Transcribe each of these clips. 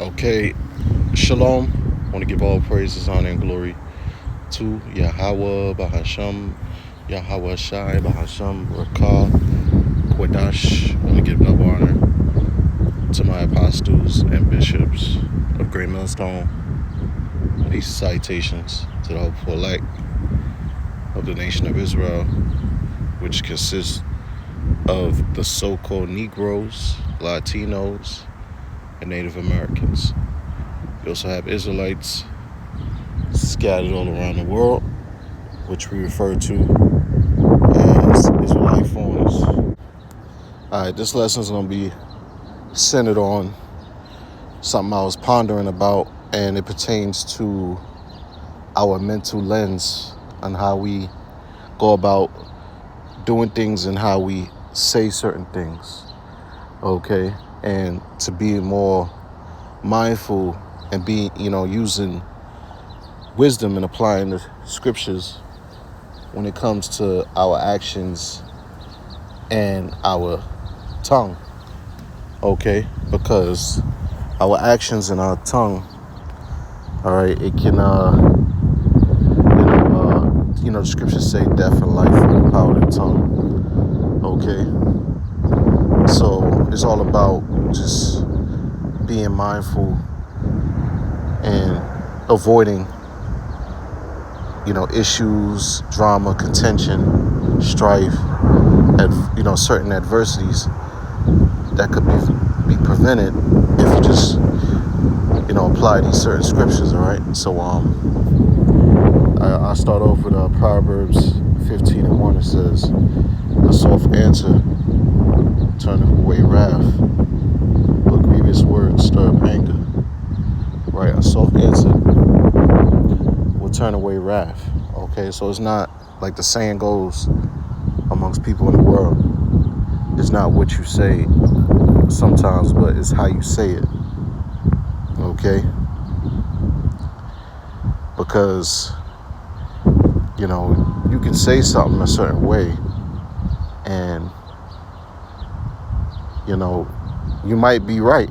Okay, Shalom. I want to give all praises, honor, and glory to Yahweh, Bahasham, Yahweh Shai, Bahasham, Rakah, Kwadash. I want to give double honor to my apostles and bishops of Great Millstone. These citations to the hopeful elect of the nation of Israel, which consists of the so-called Negroes, Latinos, and Native Americans. We also have Israelites scattered all around the world, which we refer to as Israelite foreigners. Alright, this lesson is going to be centered on something I was pondering about, and it pertains to our mental lens and how we go about doing things and how we say certain things, okay? And to be more mindful and be, using wisdom and applying the scriptures when it comes to our actions and our tongue, okay? Because our actions and our tongue, all right, it can, the scriptures say death and life are the power of the tongue, okay? So it's all about just being mindful and avoiding, issues, drama, contention, strife, certain adversities that could be prevented if you just, apply these certain scriptures, all right? So, I start off with Proverbs 15:1. It says, "A soft answer turneth away wrath, but grievous words stir up anger." Right, a soft answer will turn away wrath. Okay, so it's not like the saying goes amongst people in the world. It's not what you say sometimes, but it's how you say it. Okay? Because, you can say something a certain way and, you might be right,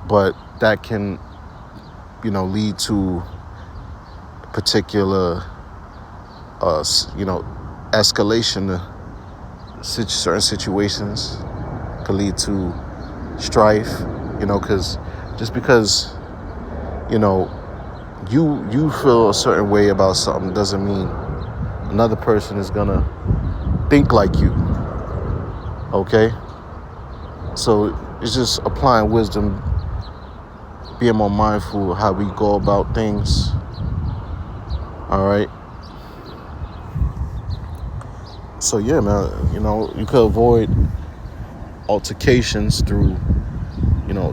but that can, lead to particular, escalation to certain situations, could lead to strife, because just because, you feel a certain way about something doesn't mean another person is gonna think like you, okay? So it's just applying wisdom, being more mindful of how we go about things, all right? So yeah, man, you could avoid altercations through,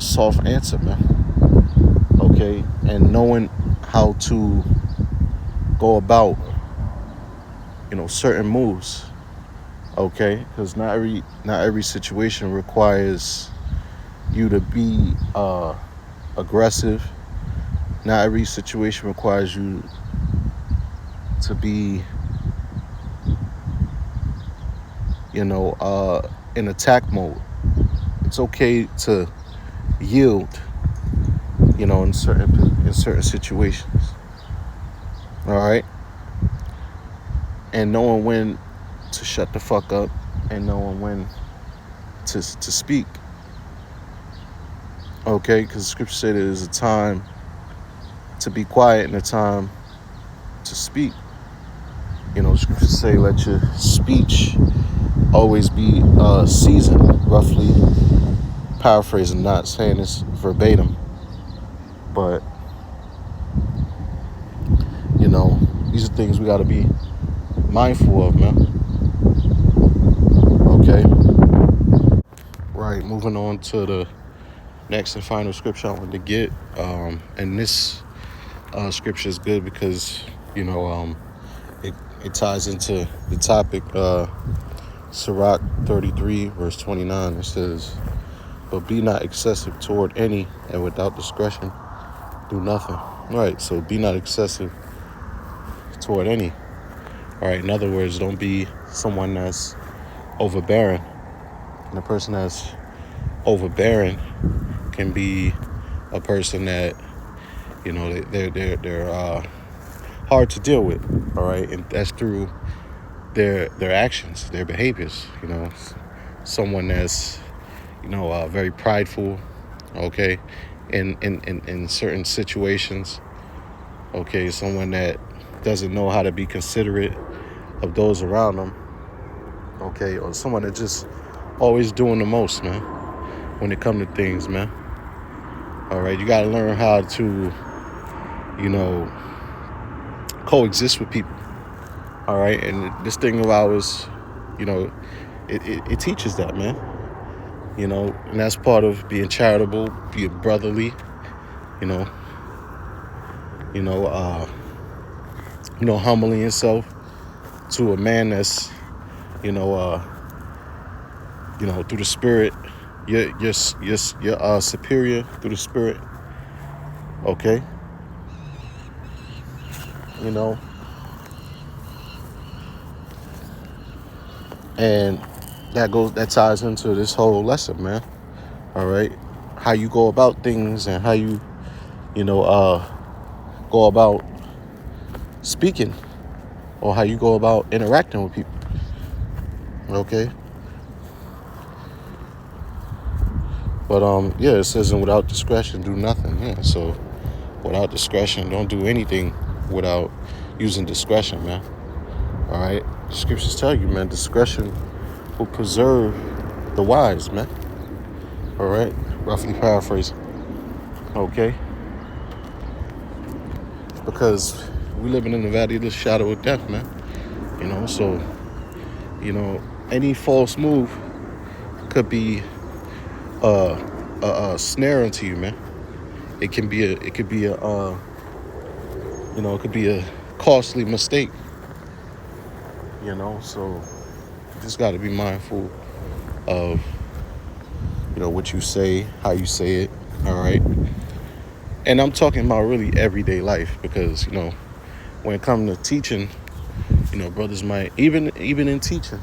soft answer, man, okay? And knowing how to go about, certain moves, okay? Because not every situation requires you to be aggressive. Not every situation requires you to be, in attack mode. It's okay to yield, in certain situations. All right? And knowing when to shut the fuck up and knowing when to speak. Okay? Because the scripture said it is a time to be quiet and a time to speak. The scriptures say let your speech always be seasoned, roughly paraphrasing, not saying this verbatim, but these are things we got to be mindful of, man. Okay, right, moving on to the next and final scripture I wanted to get, and this scripture is good because it ties into the topic. Sirach 33 verse 29, it says, "But be not excessive toward any, and without discretion do nothing." Right, so be not excessive toward any. All right, in other words, don't be someone that's overbearing and a person that's overbearing can be a person that, they're hard to deal with. All right, and that's through their actions, their behaviors. Someone that's very prideful. Okay, in certain situations. Okay, someone that doesn't know how to be considerate of those around them. Okay, or someone that just always doing the most, man, when it comes to things, man. All right, you got to learn how to, coexist with people. All right, and this thing of ours, it teaches that, man. And that's part of being charitable, being brotherly. Humbling yourself to a man that's, through the spirit, you're superior through the spirit. Okay. And that ties into this whole lesson, man. All right, how you go about things and how you, go about speaking, or how you go about interacting with people. Okay. But it says, and without discretion, do nothing. Yeah, so without discretion, don't do anything without using discretion, man. All right, the scriptures tell you, man, discretion will preserve the wise, man. All right, roughly paraphrasing. Okay, because we living in the valley of the shadow of death, man. So any false move could be a snare unto you, man. It could be a costly mistake. So you just got to be mindful of what you say, how you say it. All right, and I'm talking about really everyday life, because when it comes to teaching, brothers might even in teaching,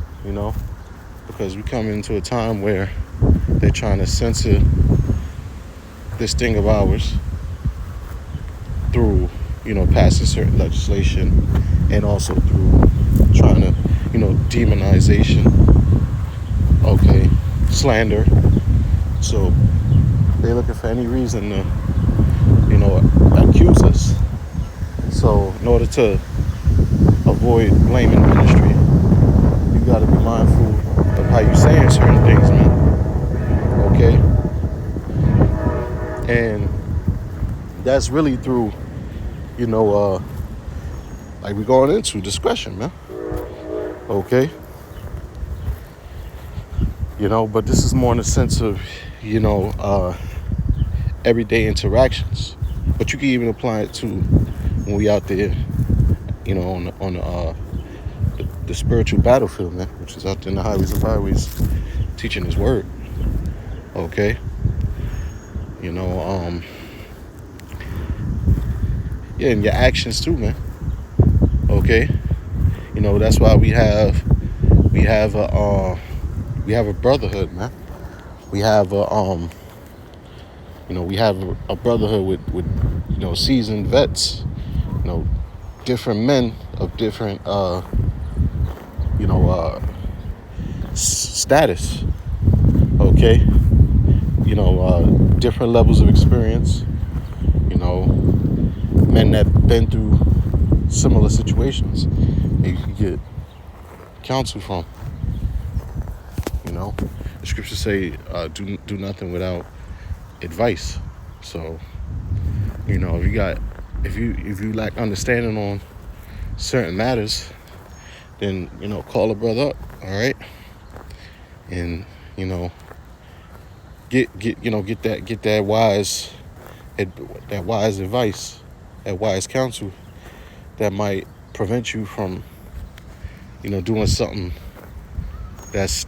because we come into a time where they're trying to censor this thing of ours through passing certain legislation, and also through trying to demonization, okay, slander. So they're looking for any reason to accuse us. So in order to avoid blaming ministry, you got to be mindful of how you're saying certain things, man. Okay, and that's really through like we're going into discretion, man. Okay, but this is more in the sense of everyday interactions, but you can even apply it to when we out there on the spiritual battlefield, man, which is out there in the highways and byways teaching his word. Okay, and your actions too, man. Okay, that's why we have a brotherhood, man. We have a brotherhood with seasoned vets, different men of different status. Okay, different levels of experience. Men that been through similar situations that you can get counsel from. The scriptures say, do nothing without advice. So, if you lack understanding on certain matters, then call a brother up, all right, and get that wise advice, that wise counsel that might prevent you from doing something that's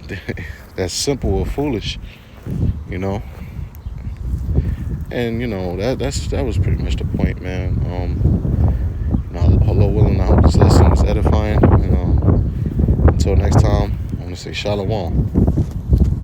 simple or foolish, and that was pretty much the point, man. Allah willing, I hope this lesson was edifying, and until next time, I'm gonna say shalom.